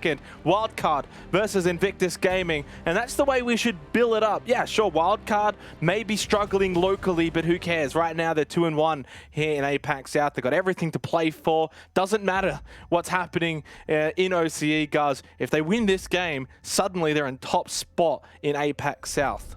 Wildcard versus Invictus Gaming, and that's the way we should build it up. Yeah, sure, Wildcard may be struggling locally, but who cares? Right now, they're 2-1 here in APAC South. They've got everything to play for. Doesn't matter what's happening in OCE, guys. If they win this game, suddenly they're in top spot in APAC South.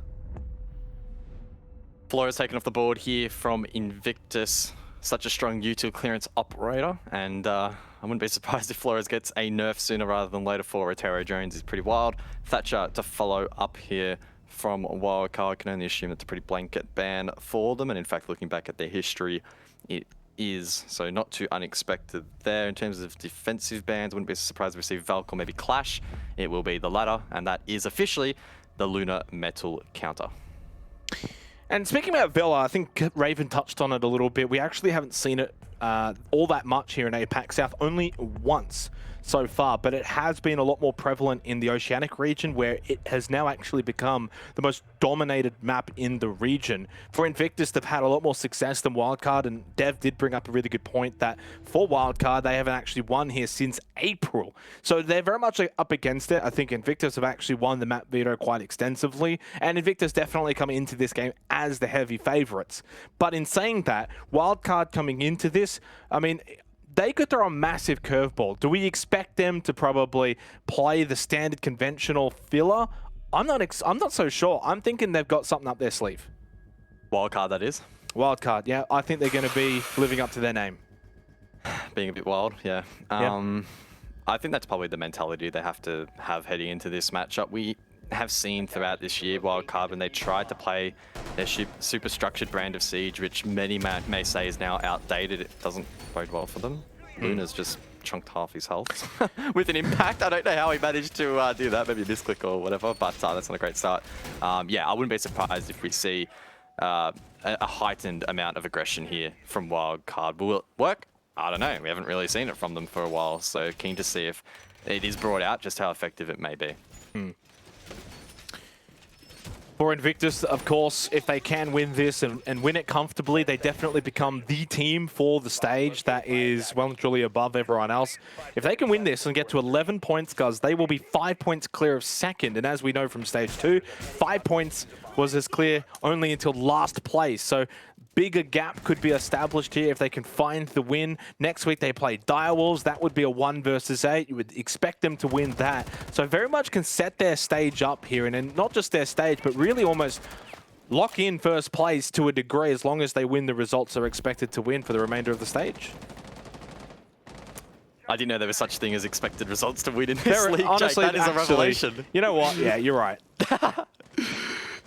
Flores taken off the board here from Invictus. Such a strong U2 clearance operator, and I wouldn't be surprised if Flores gets a nerf sooner rather than later for Otero Jones. He's pretty wild. Thatcher to follow up here from Wildcard. Can only assume it's a pretty blanket ban for them, and in fact, looking back at their history, it is. So not too unexpected there. In terms of defensive bans, wouldn't be surprised if we see Valk or maybe Clash. It will be the latter, and that is officially the Lunar Metal counter. And speaking about Villa, I think Raven touched on it a little bit. We actually haven't seen it all that much here in APAC South, only once so far, but it has been a lot more prevalent in the Oceanic region, where it has now actually become the most dominated map in the region. For Invictus, they've had a lot more success than Wildcard, and Dev did bring up a really good point that for Wildcard, they haven't actually won here since April. So they're very much up against it. I think Invictus have actually won the map veto quite extensively, and Invictus definitely come into this game as the heavy favorites. But in saying that, Wildcard coming into this, I mean, they could throw a massive curveball. Do we expect them to probably play the standard conventional filler? I'm not so sure. I'm thinking they've got something up their sleeve. Wildcard, that is. Wildcard, yeah. I think they're going to be living up to their name. Being a bit wild, yeah. I think that's probably the mentality they have to have heading into this matchup. We have seen throughout this year, Wildcard, when they tried to play their super structured brand of Siege, which many may say is now outdated, it doesn't bode well for them. Luna's just chunked half his health with an impact. I don't know how he managed to do that, maybe a misclick or whatever, but that's not a great start. Yeah, I wouldn't be surprised if we see a heightened amount of aggression here from Wildcard. Will it work? I don't know. We haven't really seen it from them for a while, so keen to see if it is brought out, just how effective it may be. For Invictus, of course, if they can win this and win it comfortably, they definitely become the team for the stage that is well and truly above everyone else. If they can win this and get to 11 points, guys, they will be 5 points clear of second. And as we know from stage 2, 5 points was as clear only until last place. So bigger gap could be established here if they can find the win. Next week they play Direwolves. That would be a 1 versus 8. You would expect them to win that. So very much can set their stage up here, and then not just their stage, but really almost lock in first place to a degree as long as they win the results they're expected to win for the remainder of the stage. I didn't know there was such a thing as expected results to win in this league, honestly, Jake. That is a revelation. You know what? Yeah, you're right.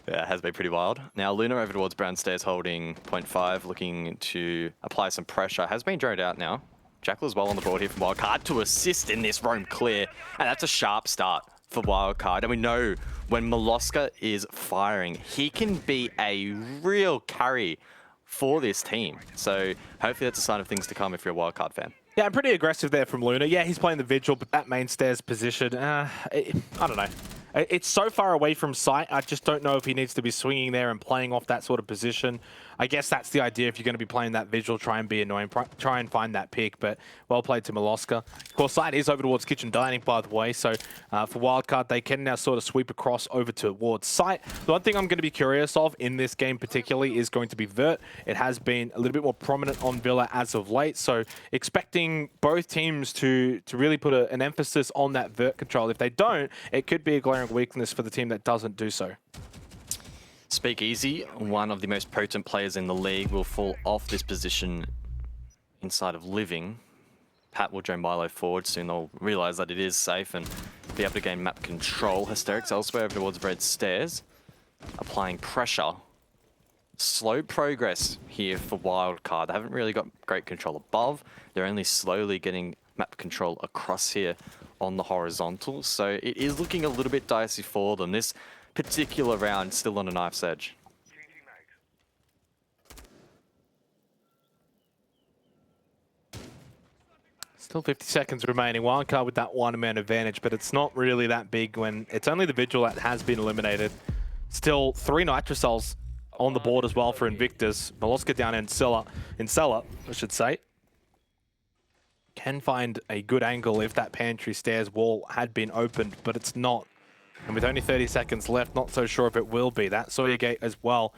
Yeah, it has been pretty wild. Now, Luna over towards Brown Stairs holding 0.5, looking to apply some pressure. Has been droned out now. Jackal as well on the board here from Wildcard to assist in this roam clear. And that's a sharp start for Wildcard. And we know when Molosca is firing, he can be a real carry for this team. So hopefully that's a sign of things to come if you're a Wildcard fan. Yeah, I'm pretty aggressive there from Luna. Yeah, he's playing the Vigil, but that main stairs position, I don't know. It's so far away from sight, I just don't know if he needs to be swinging there and playing off that sort of position. I guess that's the idea if you're going to be playing that Vigil, try and be annoying, try and find that pick, but well played to Molosca. Of course, side is over towards Kitchen Dining, by the way, so for Wildcard, they can now sort of sweep across over towards site. The one thing I'm going to be curious of in this game particularly is going to be Vert. It has been a little bit more prominent on Villa as of late, so expecting both teams to really put an emphasis on that Vert control. If they don't, it could be a glaring weakness for the team that doesn't do so. Speakeasy, one of the most potent players in the league, will fall off this position inside of Living. Pat will join Milo forward soon. They'll realise that it is safe and be able to gain map control. Hysterics elsewhere over towards Red Stairs, applying pressure. Slow progress here for Wildcard. They haven't really got great control above. They're only slowly getting map control across here on the horizontal. So it is looking a little bit dicey for them. This particular round still on a knife's edge. Still 50 seconds remaining. Wildcard with that 1 man advantage, but it's not really that big when it's only the Vigil that has been eliminated. Still 3 Nitrocells on the board as well for Invictus. Molosca down in cellar, I should say. can find a good angle if that pantry stairs wall had been opened, but it's not. And with only 30 seconds left, not so sure if it will be. That Sawyer gate as well.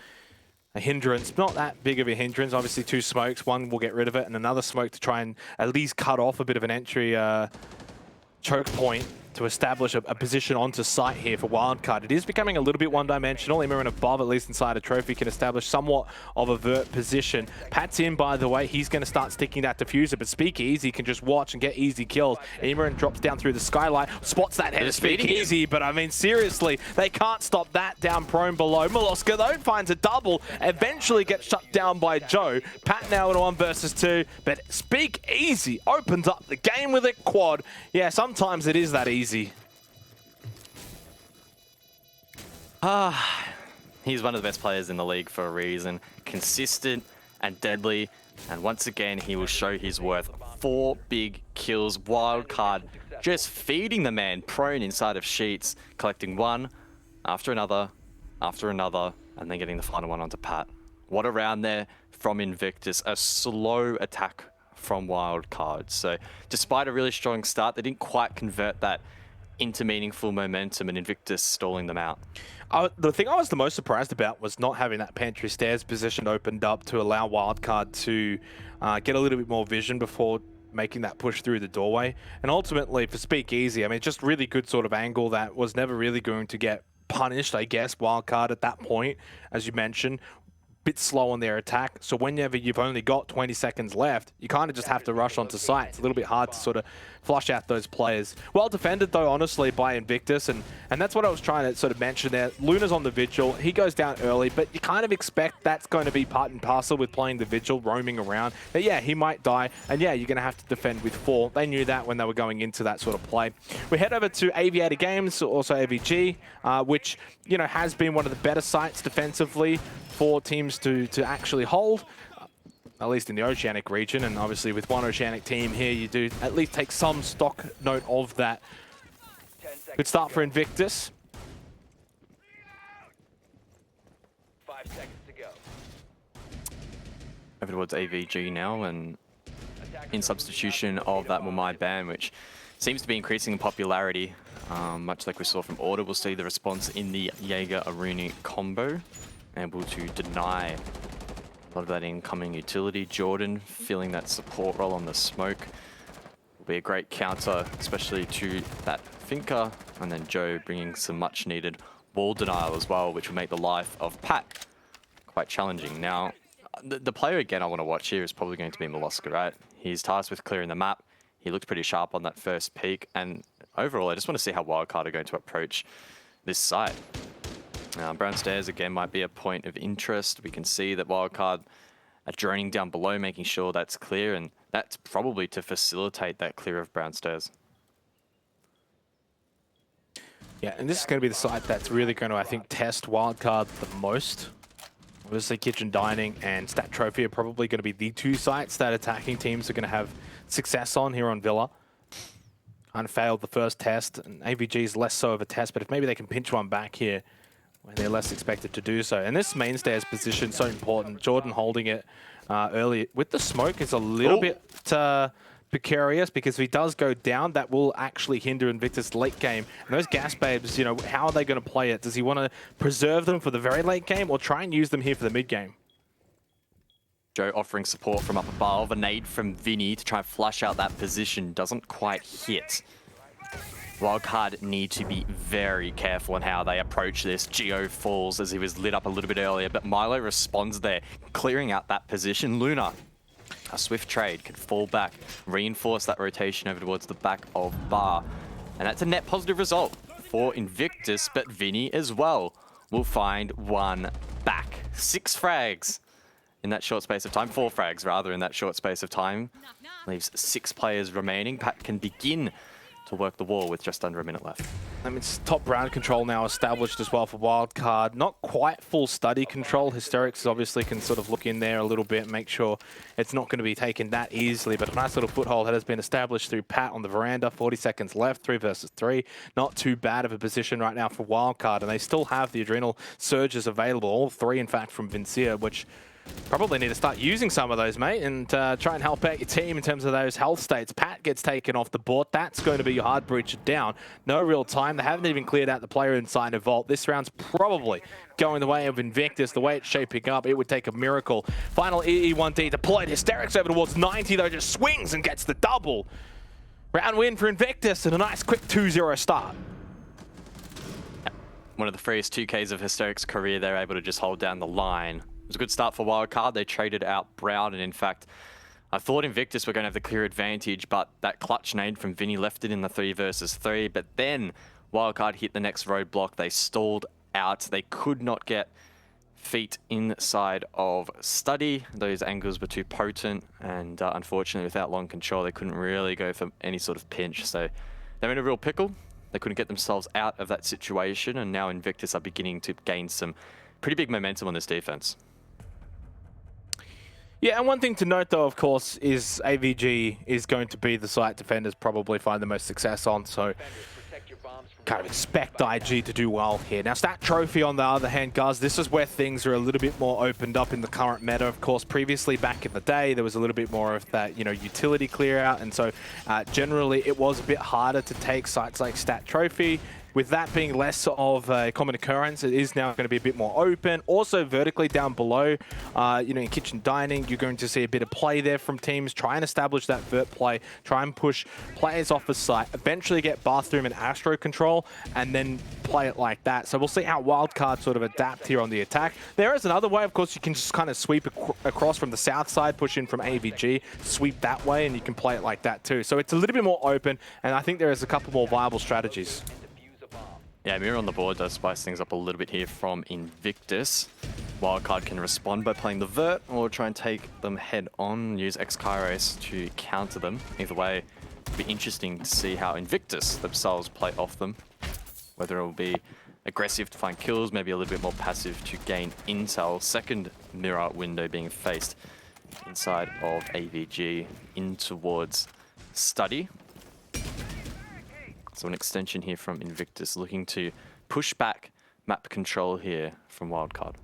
A hindrance, not that big of a hindrance. Obviously 2 smokes, one will get rid of it, and another smoke to try and at least cut off a bit of an entry choke point to establish a position onto site here for Wildcard. It is becoming a little bit one-dimensional. Imran above, at least inside a trophy, can establish somewhat of a vert position. Pat's in, by the way. He's going to start sticking that diffuser, but Speakeasy can just watch and get easy kills. Imran drops down through the skylight, spots that head of Speakeasy, but I mean, seriously, they can't stop that down prone below. Moloska, though, finds a double, eventually gets shut down by Joe. Pat now in a 1 versus 2, but Speakeasy opens up the game with a quad. Yeah, sometimes it is that easy. He's one of the best players in the league for a reason. Consistent and deadly. And once again, he will show his worth. 4 big kills. Wildcard just feeding the man prone inside of sheets, collecting one after another, and then getting the final one onto Pat. What a round there from Invictus. A slow attack from Wildcard. So despite a really strong start, they didn't quite convert that into meaningful momentum, and Invictus stalling them out. The thing I was the most surprised about was not having that pantry stairs position opened up to allow Wildcard to get a little bit more vision before making that push through the doorway. And ultimately, for Speakeasy, I mean, just really good sort of angle that was never really going to get punished, I guess. Wildcard at that point, as you mentioned, bit slow on their attack. So whenever you've only got 20 seconds left, you kind of just have to rush onto site. It's a little bit hard to sort of flush out those players. Well defended, though, honestly, by Invictus. And that's what I was trying to sort of mention there. Luna's on the Vigil. He goes down early, but you kind of expect that's going to be part and parcel with playing the Vigil, roaming around. But yeah, he might die. And yeah, you're going to have to defend with 4. They knew that when they were going into that sort of play. We head over to Aviator Games, also AVG, which, you know, has been one of the better sites defensively for teams to actually hold, at least in the Oceanic region. And obviously with one Oceanic team here, you do at least take some stock note of that. Good start for Invictus. 5 seconds to go. Over towards AVG now, and in substitution of that Mumai ban, which seems to be increasing in popularity, much like we saw from Order. We'll see the response in the Jaeger-Aruni combo, able to deny a lot of that incoming utility. Jordan filling that support role on the smoke will be a great counter, especially to that Finker, and then Joe bringing some much needed wall denial as well, which will make the life of Pat quite challenging. Now, the player again I want to watch here is probably going to be Moloska, right? He's tasked with clearing the map. He looked pretty sharp on that first peek, and overall I just want to see how Wildcard are going to approach this site. Brown Stairs again might be a point of interest. We can see that Wildcard are droning down below, making sure that's clear, and that's probably to facilitate that clear of Brown Stairs. Yeah, and this is going to be the site that's really going to, I think, test Wildcard the most. Obviously, Kitchen Dining and Stat Trophy are probably going to be the 2 sites that attacking teams are going to have success on here on Villa. Kind of failed the first test, and AVG is less so of a test, but if maybe they can pinch one back here, when they're less expected to do so. And this main stairs position so important. Jordan holding it early with the smoke is a little bit precarious, because if he does go down, that will actually hinder Invictus late game. And those gas babes, you know, how are they going to play it? Does he want to preserve them for the very late game or try and use them here for the mid game? Joe offering support from up above. A nade from Vinny to try and flush out that position. Doesn't quite hit. Wildcard need to be very careful on how they approach this. Geo falls as he was lit up a little bit earlier, but Milo responds there, clearing out that position. Luna, a swift trade, can fall back, reinforce that rotation over towards the back of Bar. And that's a net positive result for Invictus, but Vinny as well will find one back. 6 frags in that short space of time. 4 frags, rather, in that short space of time. Leaves 6 players remaining. Pat can begin to work the wall with just under a minute left. I mean, it's top round control now established as well for Wildcard. Not quite full study control. Hysterics obviously can sort of look in there a little bit, make sure it's not going to be taken that easily. But a nice little foothold that has been established through Pat on the veranda. 40 seconds left, 3 versus 3. Not too bad of a position right now for Wildcard. And they still have the adrenal surges available. All 3, in fact, from Vincia, which Probably need to start using some of those, mate, and try and help out your team in terms of those health states. Pat gets taken off the board. That's going to be your hard breacher down. No real time. They haven't even cleared out the player inside of Vault. This round's probably going the way of Invictus. The way it's shaping up, it would take a miracle. Final EE1D deployed. Hysterics over towards 90, though, just swings and gets the double. Round win for Invictus and a nice quick 2-0 start. One of the freest 2Ks of Hysterics' career, they're able to just hold down the line. It was a good start for Wildcard. They traded out Brown, and in fact, I thought Invictus were going to have the clear advantage, but that clutch nade from Vinny left it in the 3 versus 3. But then Wildcard hit the next roadblock. They stalled out. They could not get feet inside of Study. Those angles were too potent, and unfortunately, without long control, they couldn't really go for any sort of pinch. So they're in a real pickle. They couldn't get themselves out of that situation, and now Invictus are beginning to gain some pretty big momentum on this defense. Yeah, and one thing to note, though, of course, is AVG is going to be the site defenders probably find the most success on, so kind of expect IG to do well here. Now, Stat Trophy, on the other hand, guys, this is where things are a little bit more opened up in the current meta. Of course, previously, back in the day, there was a little bit more of that, you know, utility clear out, and so generally it was a bit harder to take sites like Stat Trophy. With that being less of a common occurrence, it is now going to be a bit more open. Also, vertically down below, you know, in kitchen dining, you're going to see a bit of play there from teams. Try and establish that vert play. Try and push players off the site. Eventually get Bathroom and Astro control, and then play it like that. So we'll see how Wildcard sort of adapt here on the attack. There is another way, of course, you can just kind of sweep across from the south side, push in from AVG, sweep that way, and you can play it like that too. So it's a little bit more open, and I think there is a couple more viable strategies. Yeah, Mirror on the board does spice things up a little bit here from Invictus. Wildcard can respond by playing the Vert or try and take them head on, use X-Kairos to counter them. Either way, it'll be interesting to see how Invictus themselves play off them. Whether it will be aggressive to find kills, maybe a little bit more passive to gain intel. Second Mirror window being faced inside of AVG in towards Study. So an extension here from Invictus, looking to push back map control here from Wildcard.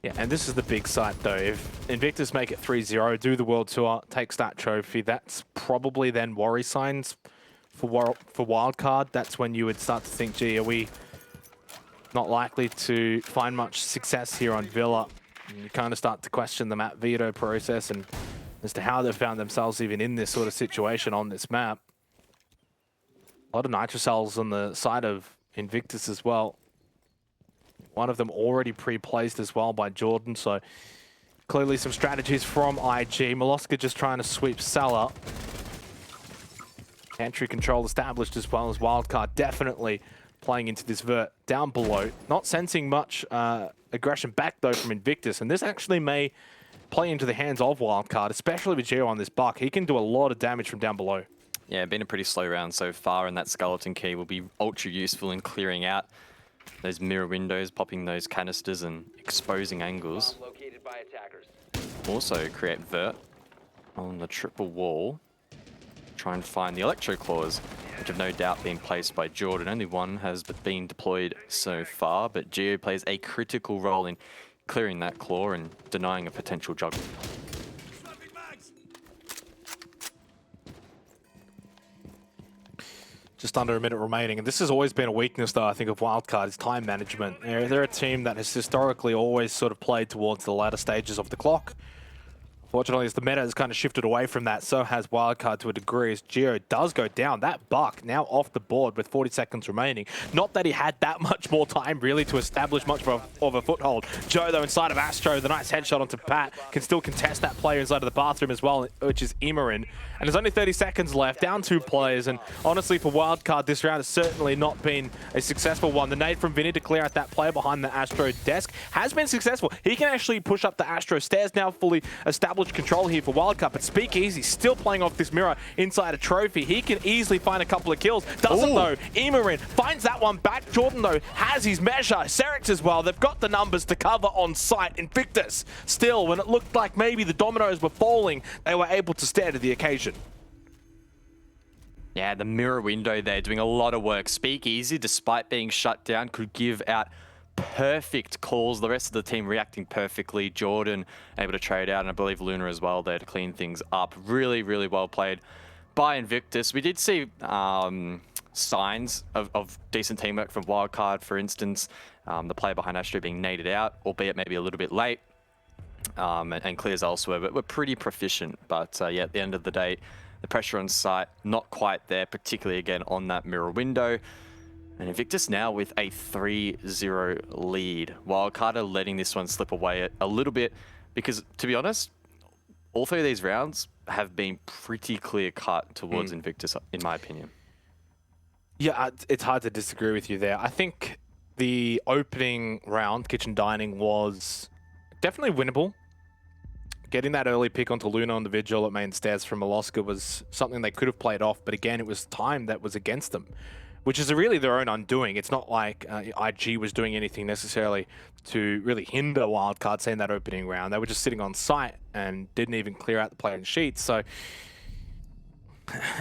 Yeah, and this is the big site though. If Invictus make it 3-0, do the World Tour, take Stat Trophy, that's probably then worry signs for Wildcard. That's when you would start to think, gee, are we not likely to find much success here on Villa? And you kind of start to question the map veto process and as to how they've found themselves even in this sort of situation on this map. A lot of nitrocells on the side of Invictus as well. One of them already pre-placed as well by Jordan, so clearly some strategies from IG. Moloska just trying to sweep Salah. Entry control established as well as Wildcard definitely playing into this vert down below. Not sensing much aggression back though from Invictus, and this actually may play into the hands of Wildcard, especially with Geo on this buck. He can do a lot of damage from down below. Yeah, been a pretty slow round so far, and that skeleton key will be ultra useful in clearing out those mirror windows, popping those canisters and exposing angles. Located by attackers. Also create vert on the triple wall. Try and find the electro claws, which have no doubt been placed by Jordan. Only one has been deployed so far, but Geo plays a critical role in clearing that claw and denying a potential juggle. Just under a minute remaining, and this has always been a weakness, though, I think, of Wildcard, is time management. They're a team that has historically always sort of played towards the latter stages of the clock. Fortunately, as the meta has kind of shifted away from that, so has Wildcard to a degree as Geo does go down. That buck now off the board with 40 seconds remaining. Not that he had that much more time, really, to establish much of a foothold. Joe, though, inside of Astro, the nice headshot onto Pat, can still contest that player inside of the bathroom as well, which is Imarin. And there's only 30 seconds left, down 2 players, and honestly, for Wildcard, this round has certainly not been a successful one. The nade from Vinny to clear out that player behind the Astro desk has been successful. He can actually push up the Astro stairs, now fully established control here for Wildcard, but Speakeasy still playing off this mirror inside a trophy. He can easily find a couple of kills. Doesn't though. Imarin finds that one back. Jordan though has his measure. Serix as well. They've got the numbers to cover on site. Invictus still, when it looked like maybe the dominoes were falling, they were able to stare to the occasion. Yeah, the mirror window there doing a lot of work. Speakeasy, despite being shut down, could give out perfect calls. The rest of the team reacting perfectly. Jordan able to trade out, and I believe Luna as well there to clean things up. Really, really well played by Invictus. We did see signs of decent teamwork from Wildcard, for instance. The player behind Astro being naded out, albeit maybe a little bit late. And clears elsewhere, but we're pretty proficient. But yeah, at the end of the day, the pressure on site, not quite there, particularly again on that mirror window. And Invictus now with a 3-0 lead. Wildcard are letting this one slip away a little bit because, to be honest, all three of these rounds have been pretty clear-cut towards Invictus, in my opinion. Yeah, it's hard to disagree with you there. I think the opening round, Kitchen Dining, was definitely winnable. Getting that early pick onto Luna on the Vigil at main stairs from Alaska was something they could have played off, but again, it was time that was against them, which is really their own undoing. It's not like IG was doing anything necessarily to really hinder Wildcard, say, in that opening round. They were just sitting on site and didn't even clear out the playing sheet. So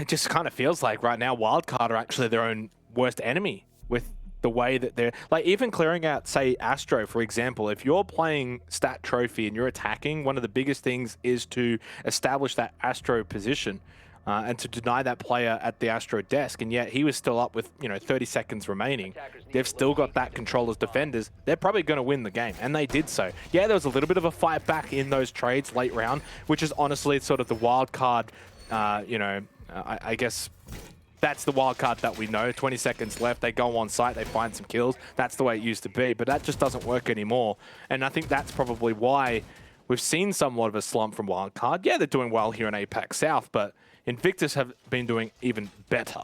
it just kind of feels like right now Wildcard are actually their own worst enemy with the way that they're, like, even clearing out, say, Astro, for example. If you're playing stat trophy and you're attacking, one of the biggest things is to establish that Astro position and to deny that player at the Astro desk. And yet he was still up with, 30 seconds remaining. They've still got that control as defenders. They're probably going to win the game, and they did so. Yeah, there was a little bit of a fight back in those trades late round, which is honestly sort of the wild card, I guess that's the wild card that we know. 20 seconds left, they go on site, they find some kills. That's the way it used to be, but that just doesn't work anymore. And I think that's probably why we've seen somewhat of a slump from Wildcard. Yeah, they're doing well here in APAC South, but Invictus have been doing even better.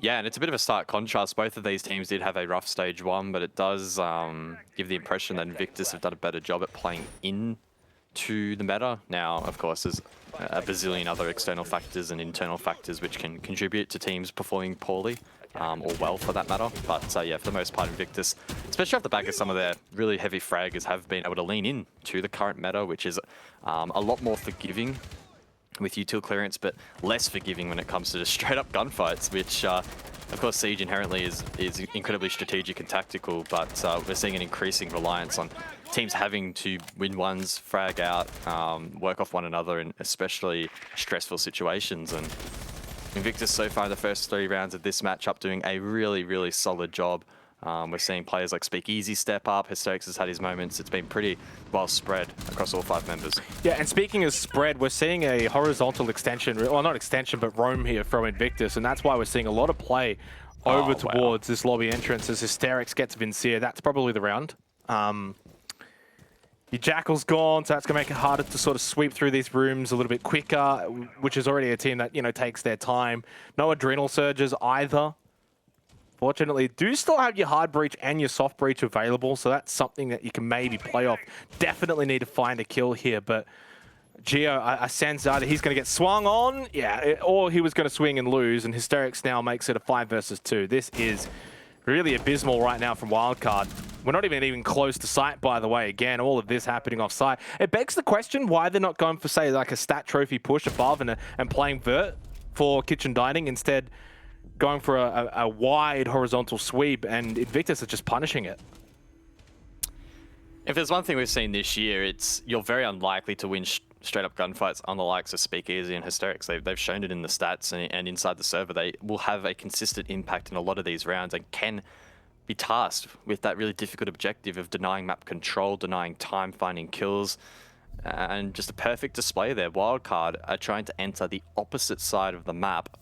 Yeah, and it's a bit of a stark contrast. Both of these teams did have a rough stage one, but it does give the impression that Invictus have done a better job at playing into the meta. Now, of course, there's a bazillion other external factors and internal factors which can contribute to teams performing poorly, or well for that matter. But yeah, for the most part, Invictus, especially off the back of some of their really heavy fraggers, have been able to lean in to the current meta, which is a lot more forgiving with util clearance, but less forgiving when it comes to just straight up gunfights, which of course Siege inherently is incredibly strategic and tactical, but we're seeing an increasing reliance on teams having to win ones, frag out, work off one another in especially stressful situations. And Invictus so far in the first 3 rounds of this matchup doing a really, really solid job. We're seeing players like Speakeasy step up. Hysterics has had his moments. It's been pretty well spread across all 5 members. Yeah, and speaking of spread, we're seeing a horizontal extension, well, not extension, but roam here from Invictus, and that's why we're seeing a lot of play over towards this lobby entrance as Hysterics gets Vincier. That's probably the round. Your Jackal's gone, so that's going to make it harder to sort of sweep through these rooms a little bit quicker, which is already a team that, takes their time. No Adrenal Surges either. Fortunately, do still have your hard breach and your soft breach available, so that's something that you can maybe play off. Definitely need to find a kill here, but Geo, I sense either he's going to get swung on, or he was going to swing and lose, and Hysterics now makes it a 5 versus 2. This is really abysmal right now from Wildcard. We're not even close to site, by the way. Again, all of this happening off site. It begs the question why they're not going for, say, like a stat trophy push above and playing Vert for Kitchen Dining, instead going for a wide horizontal sweep, and Invictus are just punishing it. If there's one thing we've seen this year, it's you're very unlikely to win straight up gunfights on the likes of Speakeasy and Hysterics. They've shown it in the stats and inside the server. They will have a consistent impact in a lot of these rounds and can be tasked with that really difficult objective of denying map control, denying time, finding kills, and just a perfect display there. Wildcard are trying to enter the opposite side of the map,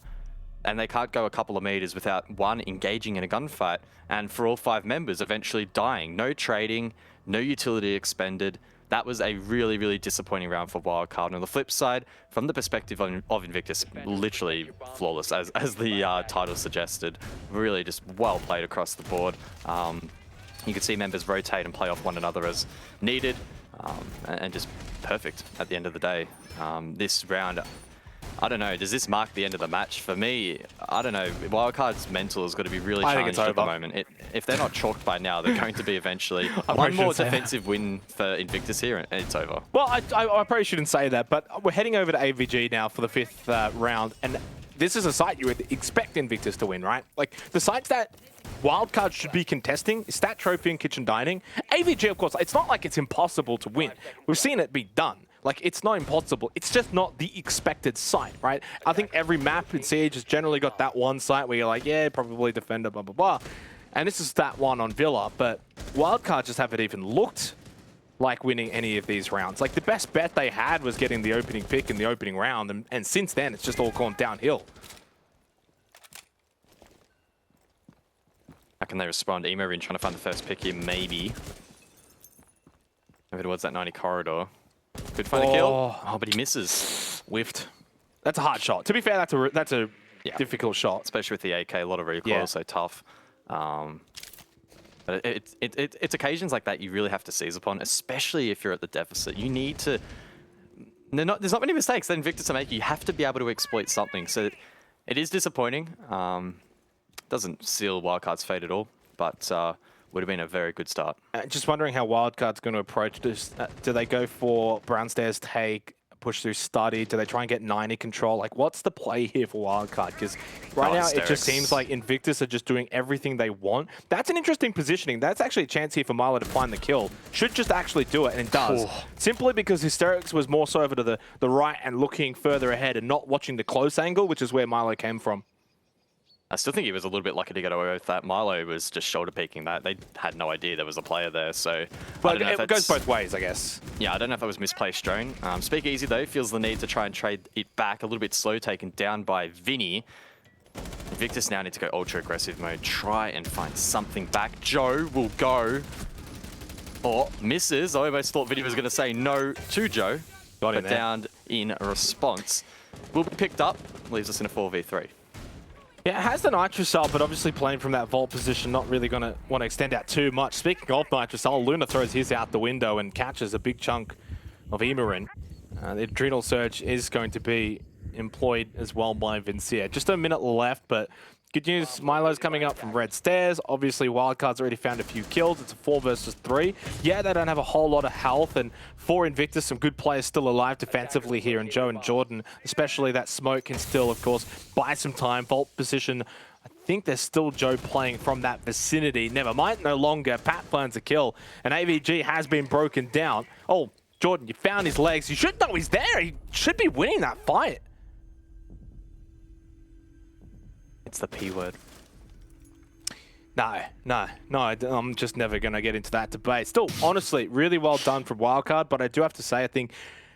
and they can't go a couple of meters without, one, engaging in a gunfight, and for all 5 members eventually dying. No trading, no utility expended. That was a really, really disappointing round for Wildcard. And on the flip side, from the perspective of Invictus, literally flawless, as the title suggested. Really just well played across the board. You can see members rotate and play off one another as needed, and just perfect at the end of the day. This round, I don't know, does this mark the end of the match? For me, I don't know. Wildcard's mental has got to be really challenged at the moment. if they're not chalked by now, they're going to be eventually. I One more shouldn't say that. defensive win for Invictus here, and it's over. Well, I probably shouldn't say that, but we're heading over to AVG now for the 5th round, and this is a site you would expect Invictus to win, right? Like, the sites that Wildcard should be contesting is Stat Trophy and Kitchen Dining. AVG, of course, it's not like it's impossible to win. We've seen it be done. Like, it's not impossible. It's just not the expected site, right? I think every map in Siege has generally got that one site where you're like, yeah, probably Defender, blah, blah, blah. And this is that one on Villa, but Wildcard just haven't even looked like winning any of these rounds. Like, the best bet they had was getting the opening pick in the opening round, and since then, it's just all gone downhill. How can they respond? Emorin trying to find the first pick here, maybe. Over towards that 90 corridor. Could find a kill. Oh, but he misses. Whiffed. That's a hard shot. To be fair, that's a difficult shot. Especially with the AK, a lot of recoil, so tough. But it's occasions like that you really have to seize upon, especially if you're at the deficit. You need to... There's not many mistakes that Invictus are making. You have to be able to exploit something. So it is disappointing. Doesn't seal Wildcard's fate at all, but would have been a very good start. Just wondering how Wildcard's going to approach this. Do they go for Brownstairs take, push through study? Do they try and get 90 control? Like, what's the play here for Wildcard? Because right now it just seems like Invictus are just doing everything they want. That's an interesting positioning. That's actually a chance here for Milo to find the kill. Should just actually do it, and it does. Simply because Hysterics was more so over to the right and looking further ahead and not watching the close angle, which is where Milo came from. I still think he was a little bit lucky to get away with that. Milo was just shoulder peeking that. They had no idea there was a player there, so... Well, it goes both ways, I guess. Yeah, I don't know if that was misplaced drone. Speakeasy, though, feels the need to try and trade it back. A little bit slow, taken down by Vinny. Invictus now need to go ultra-aggressive mode. Try and find something back. Joe will go. Or misses. I almost thought Vinny was going to say no to Joe. Got him but there. down in response. Will be picked up. Leaves us in a 4v3. Yeah, it has the Nitrocell, but obviously playing from that vault position, not really going to want to extend out too much. Speaking of Nitrocell, Luna throws his out the window and catches a big chunk of Emorin. The Adrenal Surge is going to be employed as well by Vincia. Just a minute left, but good news, Milo's coming up from red stairs. Obviously, Wildcard's already found a few kills. It's a 4 versus 3. Yeah, they don't have a whole lot of health, and for Invictus, some good players still alive defensively here, and Joe and Jordan, especially that smoke can still, of course, buy some time. Vault position, I think there's still Joe playing from that vicinity. Never mind, no longer. Pat finds a kill, and AVG has been broken down. Oh, Jordan, you found his legs. You should know he's there. He should be winning that fight. It's the P word. No, I'm just never going to get into that debate. Still, honestly, really well done from Wildcard, but I do have to say, I think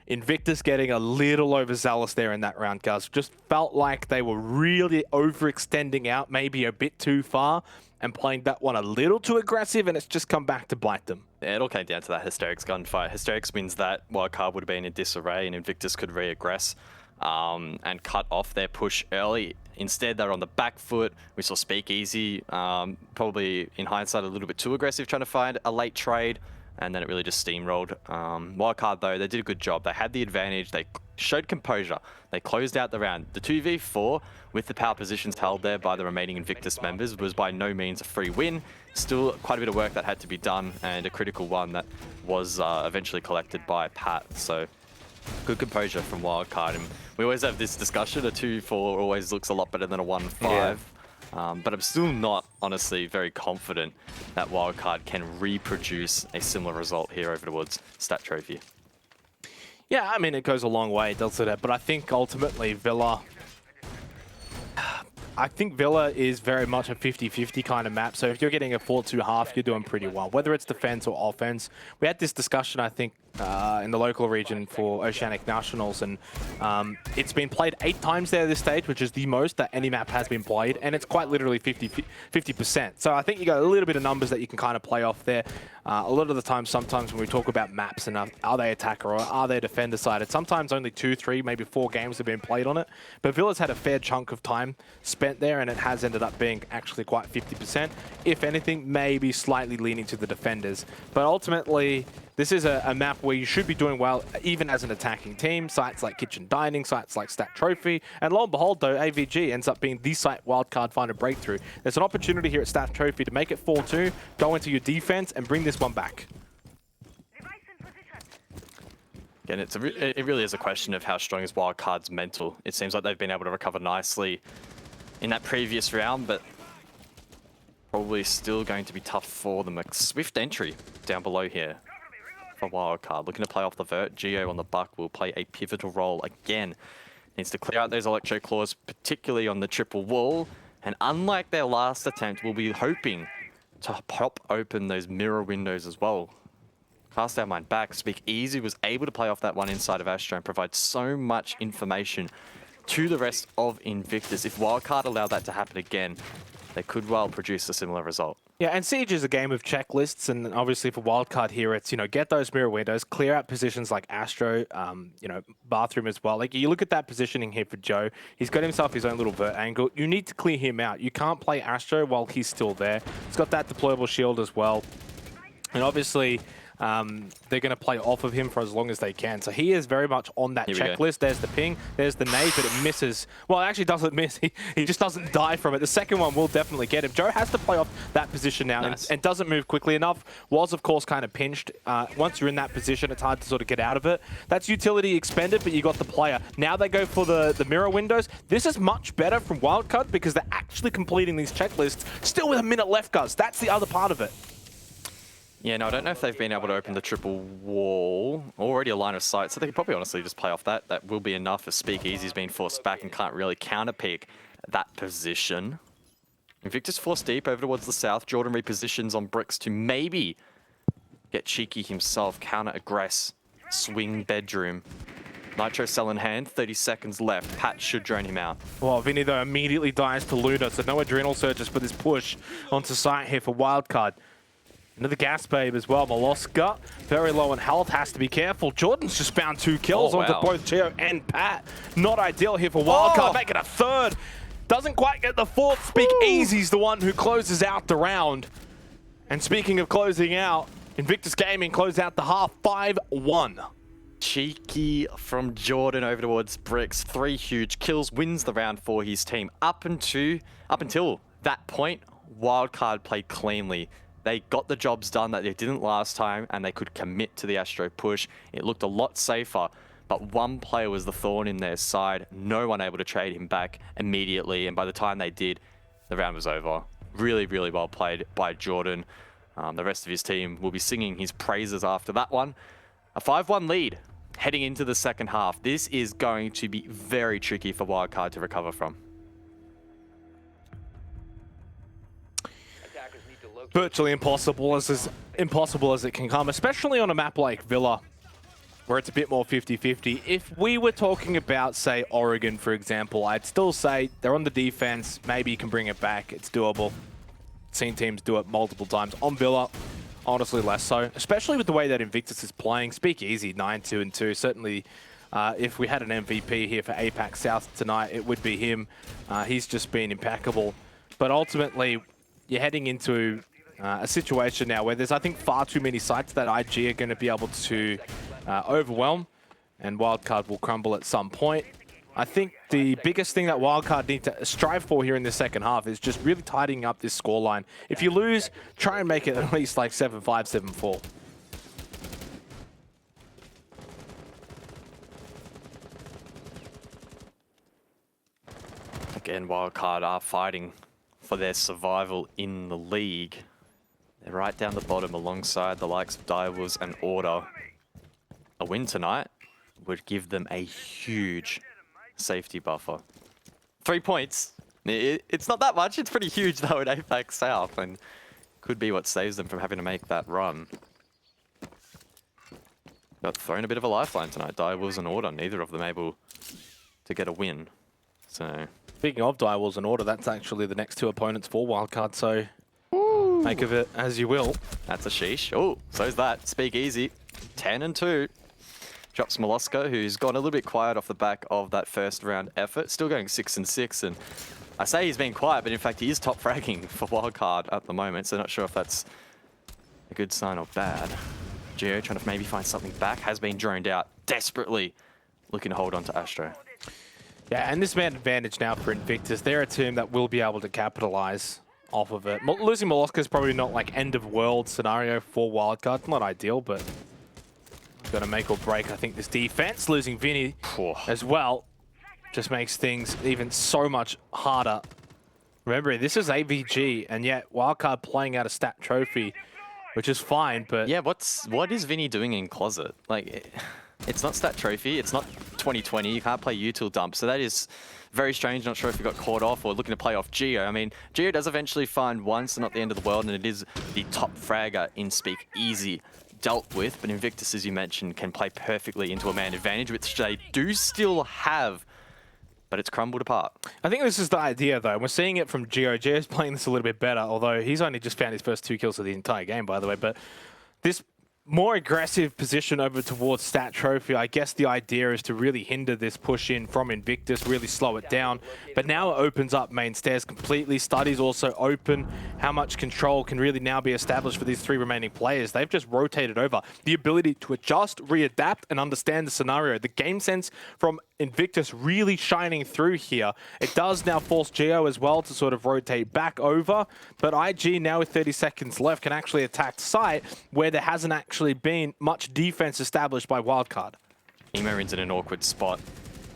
Invictus getting a little overzealous there in that round, Gus. Just felt like they were really overextending out, maybe a bit too far, and playing that one a little too aggressive, and it's just come back to bite them. Yeah, it all came down to that Hysterics gunfight. Hysterics wins that, Wildcard would have been in disarray, and Invictus could re-aggress and cut off their push early. Instead, they're on the back foot. We saw Speakeasy, probably in hindsight, a little bit too aggressive, trying to find a late trade, and then it really just steamrolled. Wildcard, though, they did a good job. They had the advantage. They showed composure. They closed out the round. The 2v4, with the power positions held there by the remaining Invictus members, was by no means a free win. Still quite a bit of work that had to be done, and a critical one that was eventually collected by Pat. So good composure from Wildcard. And we always have this discussion, a 2-4 always looks a lot better than a 1-5. Yeah. But I'm still not, honestly, very confident that Wildcard can reproduce a similar result here over towards Stat Trophy. Yeah, I mean, it goes a long way, doesn't it? But I think ultimately Villa... I think Villa is very much a 50-50 kind of map. So if you're getting a 4-2 you're doing pretty well, whether it's defense or offense. We had this discussion, I think, in the local region for Oceanic Nationals, and it's been played 8 times there this stage, which is the most that any map has been played, and it's quite literally 50%. So I think you got a little bit of numbers that you can kind of play off there. A lot of the time, sometimes when we talk about maps and are they attacker or are they defender sided, sometimes only 2, 3, maybe 4 games have been played on it. But Villa's had a fair chunk of time spent there, and it has ended up being actually quite 50%. If anything, maybe slightly leaning to the defenders. But ultimately, This is a map where you should be doing well, even as an attacking team. Sites like Kitchen Dining, sites like Stat Trophy, and lo and behold, though, AVG ends up being the site Wildcard find a breakthrough. There's an opportunity here at Stat Trophy to make it 4-2, go into your defense, and bring this one back. Again, it really is a question of how strong is Wildcard's mental. It seems like they've been able to recover nicely in that previous round, but probably still going to be tough for them. A swift entry down below here for Wildcard. Looking to play off the vert. Geo on the buck will play a pivotal role again. Needs to clear out those electro claws, particularly on the triple wall. And unlike their last attempt, we'll be hoping to pop open those mirror windows as well. Cast our mind back. Speak Easy was able to play off that one inside of Astro and provide so much information to the rest of Invictus. If Wildcard allowed that to happen again, they could well produce a similar result. Yeah, and Siege is a game of checklists, and obviously for Wildcard here, it's, get those mirror windows, clear out positions like Astro, Bathroom as well. Like, you look at that positioning here for Joe, he's got himself his own little vert angle. You need to clear him out. You can't play Astro while he's still there. He's got that deployable shield as well. And obviously, they're going to play off of him for as long as they can. So he is very much on that checklist. There's the ping, there's the nade, but it misses. Well, it actually doesn't miss. He just doesn't die from it. The second one will definitely get him. Joe has to play off that position now and doesn't move quickly enough. Was, of course, kind of pinched. Once you're in that position, it's hard to sort of get out of it. That's utility expended, but you got the player. Now they go for the mirror windows. This is much better from Wildcard because they're actually completing these checklists still with a minute left, guys. That's the other part of it. Yeah, no, I don't know if they've been able to open the triple wall. Already a line of sight, so they could probably honestly just play off that. That will be enough if Speak Easy's been forced back and can't really counterpick that position. Invictus forced deep over towards the south. Jordan repositions on bricks to maybe get cheeky himself, counter-aggress, swing bedroom. Nitro cell in hand, 30 seconds left. Pat should drone him out. Well, Vinny, though, immediately dies to Luna, so no adrenal surges for this push onto site here for Wildcard. Another gas babe as well. Molosca, very low on health, has to be careful. Jordan's just found 2 kills onto both Geo and Pat. Not ideal here for Wildcard, making a third. Doesn't quite get the fourth. Speak Easy's the one who closes out the round. And speaking of closing out, Invictus Gaming close out the half 5-1. Cheeky from Jordan over towards Bricks. 3 huge kills, wins the round for his team. Up until that point, Wildcard played cleanly. They got the jobs done that they didn't last time, and they could commit to the Astro push. It looked a lot safer, but one player was the thorn in their side. No one able to trade him back immediately, and by the time they did, the round was over. Really, really well played by Jordan. The rest of his team will be singing his praises after that one. A 5-1 lead heading into the second half. This is going to be very tricky for Wildcard to recover from. Virtually impossible as it can come, especially on a map like Villa, where it's a bit more 50-50. If we were talking about, say, Oregon, for example, I'd still say they're on the defense. Maybe you can bring it back. It's doable. Seen teams do it multiple times. On Villa, honestly, less so, especially with the way that Invictus is playing. Speak Easy, 9-2-2. Certainly, if we had an MVP here for APAC South tonight, it would be him. He's just been impeccable. But ultimately, you're heading into a situation now where there's, I think, far too many sites that IG are going to be able to overwhelm, and Wildcard will crumble at some point. I think the biggest thing that Wildcard need to strive for here in the second half is just really tidying up this scoreline. If you lose, try and make it at least like 7-5, 7-4. Again, Wildcard are fighting for their survival in the league. They're right down the bottom alongside the likes of Direwolves and Order. A win tonight would give them a huge safety buffer. 3 points. It's not that much. It's pretty huge though at APAC South, and could be what saves them from having to make that run. Got thrown a bit of a lifeline tonight. Direwolves and Order, neither of them able to get a win. So speaking of Direwolves and Order, that's actually the next 2 opponents for Wildcard, so make of it as you will. That's a sheesh. Oh, so's that. Speak Easy. 10-2. Drops Molosca, who's gone a little bit quiet off the back of that first round effort. Still going 6-6, and I say he's been quiet, but in fact he is top fragging for Wildcard at the moment, so not sure if that's a good sign or bad. Geo trying to maybe find something back. Has been droned out desperately, looking to hold on to Astro. Yeah, and this man advantage now for Invictus. They're a team that will be able to capitalize off of it. Losing Molosca is probably not like end of world scenario for Wildcard. Not ideal, but got to make or break. I think this defense, losing Vinny as well, just makes things even so much harder. Remember, this is AVG, and yet Wildcard playing out a stat trophy, which is fine, but... Yeah, what is Vinny doing in Closet? Like, it's not stat trophy, it's not 2020, you can't play util dump, so that is very strange. Not sure if he got caught off or looking to play off Geo. I mean, Geo does eventually find one, so not the end of the world, and it is the top fragger in Speak Easy dealt with, but Invictus, as you mentioned, can play perfectly into a man advantage, which they do still have, but it's crumbled apart. I think this is the idea, though. We're seeing it from Geo. Geo's playing this a little bit better, although he's only just found his first 2 kills of the entire game, by the way, but this more aggressive position over towards Stat Trophy, I guess the idea is to really hinder this push in from Invictus, really slow it down. But now it opens up main stairs completely. Studies also open. How much control can really now be established for these 3 remaining players? They've just rotated over. The ability to adjust, readapt, and understand the scenario. The game sense from Invictus really shining through here. It does now force Geo as well to sort of rotate back over, but IG now with 30 seconds left can actually attack site where there hasn't actually been much defense established by Wildcard. Emorin's in an awkward spot.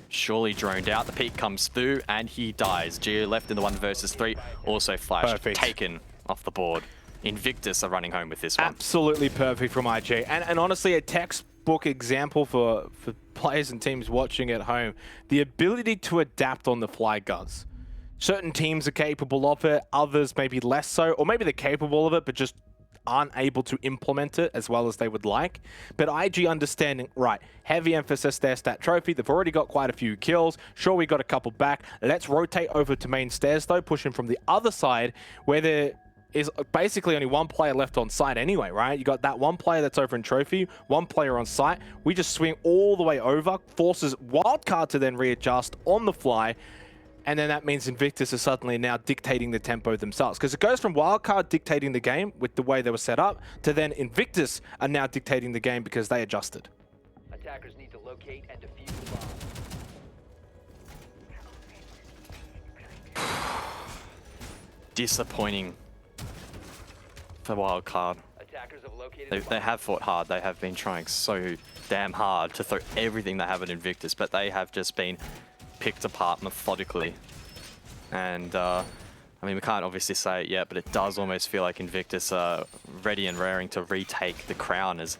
Surely droned out. The peek comes through and he dies. Geo left in the 1 versus 3. Also flashed. Perfect. Taken off the board. Invictus are running home with this one. Absolutely perfect from IG. And honestly, a textbook example for players and teams watching at home. The ability to adapt on the fly, guys. Certain teams are capable of it, others maybe less so, or maybe they're capable of it, but just aren't able to implement it as well as they would like. But IG understanding, right, heavy emphasis there, stat trophy. They've already got quite a few kills. Sure, we got a couple back. Let's rotate over to main stairs, though, pushing from the other side where there is basically only 1 player left on site anyway, right? You got that 1 player that's over in trophy, 1 player on site. We just swing all the way over, forces Wildcard to then readjust on the fly, and then that means Invictus is suddenly now dictating the tempo themselves. Because it goes from Wildcard dictating the game with the way they were set up, to then Invictus are now dictating the game because they adjusted. Attackers need to locate and defuse the bomb. Disappointing for Wildcard. Attackers have located They have fought hard. They have been trying so damn hard to throw everything they have at Invictus, but they have just been picked apart methodically. And I mean, we can't obviously say it yet, but it does almost feel like Invictus are ready and raring to retake the crown as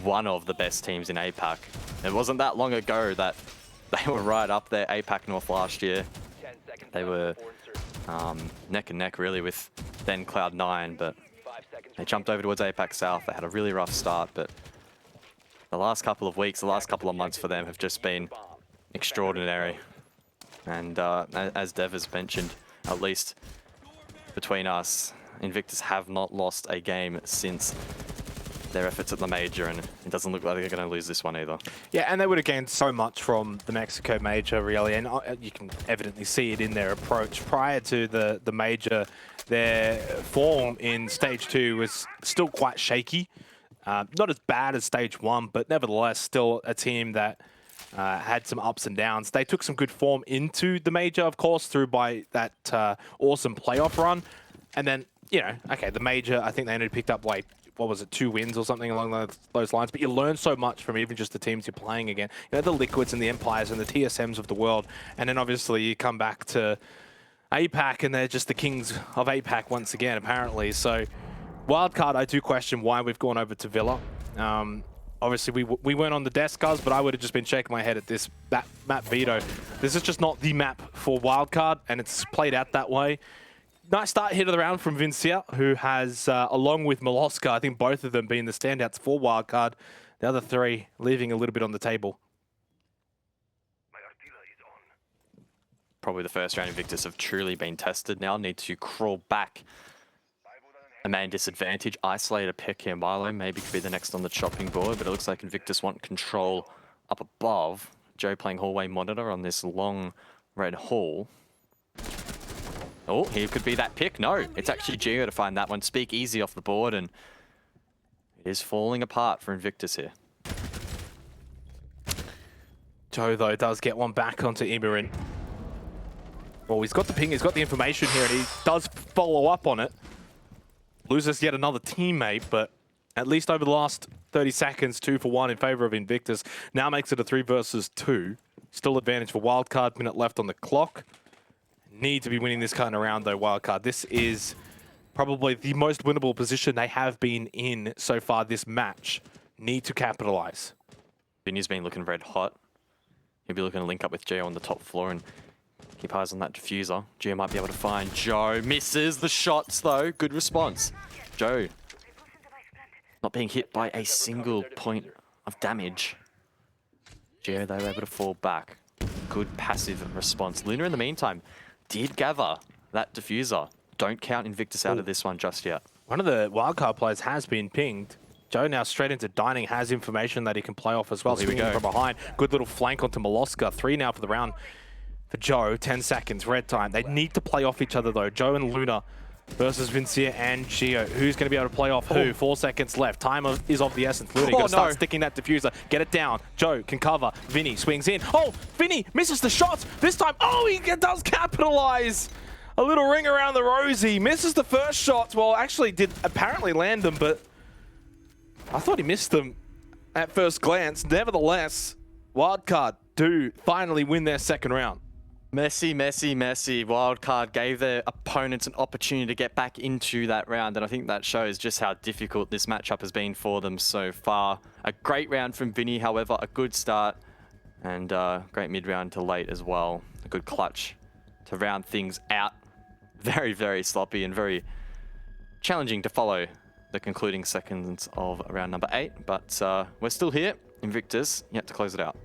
one of the best teams in APAC. It wasn't that long ago that they were right up there, APAC North last year. 10 seconds They were neck and neck really with then Cloud9, but 5 seconds they jumped over towards APAC South. They had a really rough start, but the last couple of weeks, the last couple of months for them have just been extraordinary. And as Dev has mentioned, at least between us, Invictus have not lost a game since their efforts at the major, and it doesn't look like they're going to lose this one either. Yeah, and they would have gained so much from the Mexico major, really, and you can evidently see it in their approach. Prior to the major, their form in Stage 2 was still quite shaky. Not as bad as Stage 1, but nevertheless still a team that had some ups and downs. They took some good form into the major, of course, through by that awesome playoff run. And then, you know, okay, the major, I think they only picked up, like, what was it, 2 wins or something along those lines. But you learn so much from even just the teams you're playing again. You know, the Liquids and the Empires and the TSMs of the world. And then obviously you come back to APAC and they're just the kings of APAC once again, apparently. So Wildcard, I do question why we've gone over to Villa. Obviously, we weren't on the desk, guys, but I would have just been shaking my head at this map veto. This is just not the map for Wildcard, and it's played out that way. Nice start hit of the round from Vincia, who has, along with Molosca, I think both of them being the standouts for Wildcard. The other 3 leaving a little bit on the table. Probably the first round Invictus have truly been tested now. Need to crawl back. A man disadvantage, isolate a pick here. Milo maybe could be the next on the chopping board, but it looks like Invictus want control up above. Joe playing hallway monitor on this long red hall. Oh, here could be that pick. No, it's actually Geo to find that one. Speak Easy off the board, and It is falling apart for Invictus here. Joe, though, does get one back onto Imirin. Well, he's got the ping, he's got the information here, and he does follow up on it. Loses yet another teammate, but at least over the last 30 seconds, 2 for 1 in favor of Invictus. Now makes it a 3 versus 2. Still advantage for Wildcard, minute left on the clock. Need to be winning this kind of round, though, Wildcard. This is probably the most winnable position they have been in so far this match. Need to capitalize. Vinny's been looking red hot. He'll be looking to link up with Gio on the top floor and keep eyes on that diffuser. Gio might be able to find Joe. Misses the shots, though. Good response. Joe not being hit by a single point of damage. Gio, they were able to fall back. Good passive response. Luna, in the meantime, did gather that diffuser. Don't count Invictus out of this one just yet. One of the wildcard players has been pinged. Joe now straight into dining, has information that he can play off as well. Swinging from behind. Good little flank onto Moloska. 3 now for the round for Joe. 10 seconds, red time. They need to play off each other though. Joe and Luna versus Vincia and Gio. Who's going to be able to play off who? 4 seconds left. Time is of the essence. Luna going to start sticking that diffuser. Get it down. Joe can cover. Vinny swings in. Oh, Vinny misses the shots. This time, oh, he does capitalize. A little ring around the rosy. Misses the first shots. Well, actually did apparently land them, but I thought he missed them at first glance. Nevertheless, Wildcard do finally win their second round. Messy. Wildcard gave their opponents an opportunity to get back into that round, and I think that shows just how difficult this matchup has been for them so far. A great round from Vinny, however, a good start, and great mid-round to late as well. A good clutch to round things out. Very, very sloppy and very challenging to follow the concluding seconds of round number 8, but we're still here. Invictus, yet to close it out.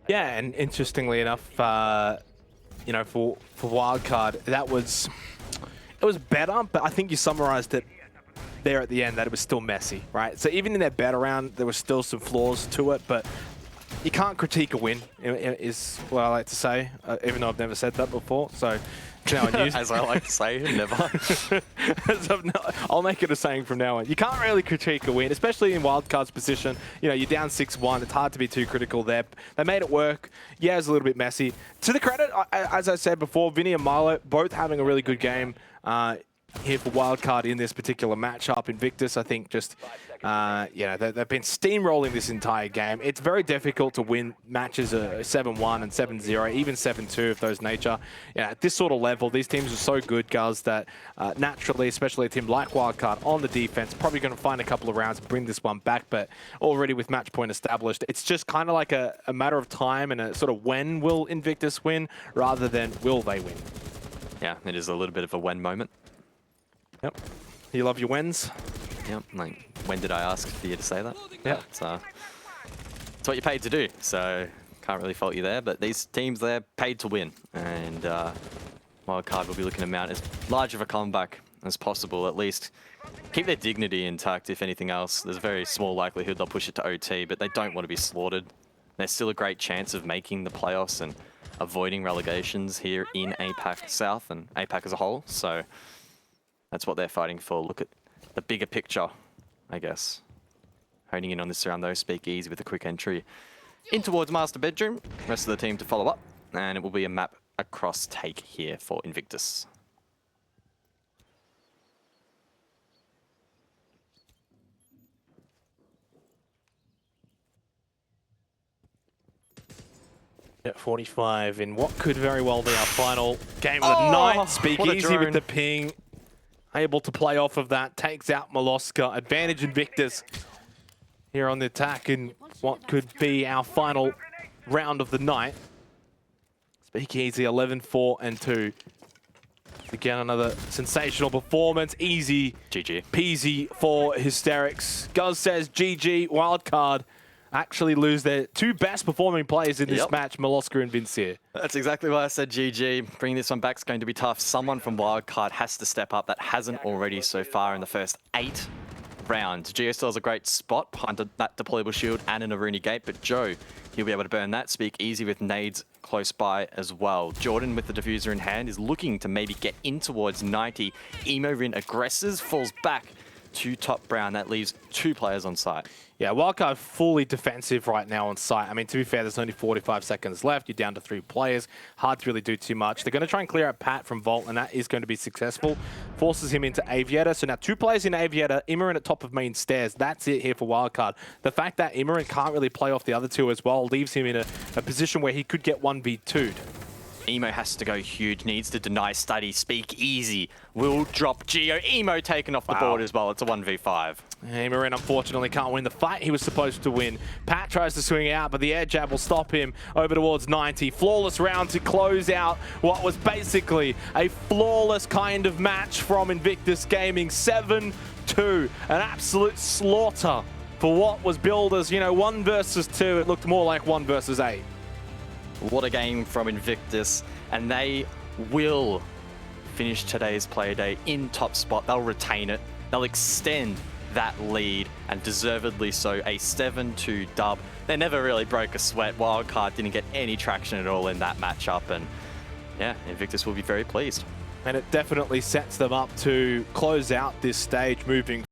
Yeah, and interestingly enough, you know, for Wildcard, it was better, but I think you summarized it there at the end that it was still messy, right? So even in their better round, there were still some flaws to it, but you can't critique a win, is what I like to say, even though I've never said that before. So now I use as I like to say, never. I'll make it a saying from now on. You can't really critique a win, especially in Wildcard's position. You know, you're down 6-1. It's hard to be too critical there. They made it work. Yeah, it's a little bit messy. To the credit, as I said before, Vinny and Milo both having a really good game here for Wildcard in this particular matchup. Invictus, I think, just you know, they've been steamrolling this entire game. It's very difficult to win matches 7-1 and 7-0, even 7-2 of those nature. You know, at this sort of level, these teams are so good, guys, that naturally, especially a team like Wildcard on the defense, probably going to find a couple of rounds and bring this one back. But already with match point established, it's just kind of like a matter of time and a sort of when will Invictus win rather than will they win. Yeah, it is a little bit of a when moment. Yep. You love your wins? Yep, like, when did I ask for you to say that? Yeah. It's what you're paid to do, so can't really fault you there. But these teams, they're paid to win, and Wildcard will be looking to mount as large of a comeback as possible, at least keep their dignity intact, if anything else. There's a very small likelihood they'll push it to OT, but they don't want to be slaughtered. There's still a great chance of making the playoffs and avoiding relegations here in APAC South and APAC as a whole, so that's what they're fighting for. Look at the bigger picture, I guess. Honing in on this round though, speak easy with a quick entry in towards Master Bedroom. Rest of the team to follow up, and it will be a map across take here for Invictus. At 45 in what could very well be our final game of the night. Speak easy with the ping. Able to play off of that, takes out Moloska. Advantage Invictus here on the attack in what could be our final round of the night. Speakeasy 11-4-2. Again, another sensational performance. Easy GG. Peasy for Hysterics. Guz says GG. Wildcard actually lose their 2 best performing players in this match, Moloska and Vincia. That's exactly why I said GG. Bringing this one back is going to be tough. Someone from Wildcard has to step up that hasn't already so far in the first 8 round. Gio still has a great spot behind that deployable shield and an Aruni gate, but Joe, he'll be able to burn that. Speak easy with nades close by as well. Jordan with the diffuser in hand is looking to maybe get in towards 90. Emo Rin aggresses, falls back to top brown. That leaves 2 players on site. Yeah, Wildcard fully defensive right now on site. I mean, to be fair, there's only 45 seconds left. You're down to 3 players. Hard to really do too much. They're going to try and clear out Pat from Vault, and that is going to be successful. Forces him into Aviator. So now 2 players in Aviator, Immorin at top of main stairs. That's it here for Wildcard. The fact that Immorin can't really play off the other 2 as well leaves him in a position where he could get 1v2'd. Emo has to go huge, needs to deny study. Speak easy will drop Geo. Emo taken off the board as well. It's a 1v5. Immorin unfortunately can't win the fight he was supposed to win. Pat tries to swing out, but the air jab will stop him over towards 90. Flawless round to close out what was basically a flawless kind of match from Invictus Gaming. 7-2, an absolute slaughter for what was billed as, 1 versus 2. It looked more like 1 versus 8. What a game from Invictus, and they will finish today's Playday in top spot. They'll retain it. They'll extend that lead, and deservedly so. A 7-2 dub. They never really broke a sweat. Wildcard didn't get any traction at all in that matchup, and yeah, Invictus will be very pleased. And it definitely sets them up to close out this stage moving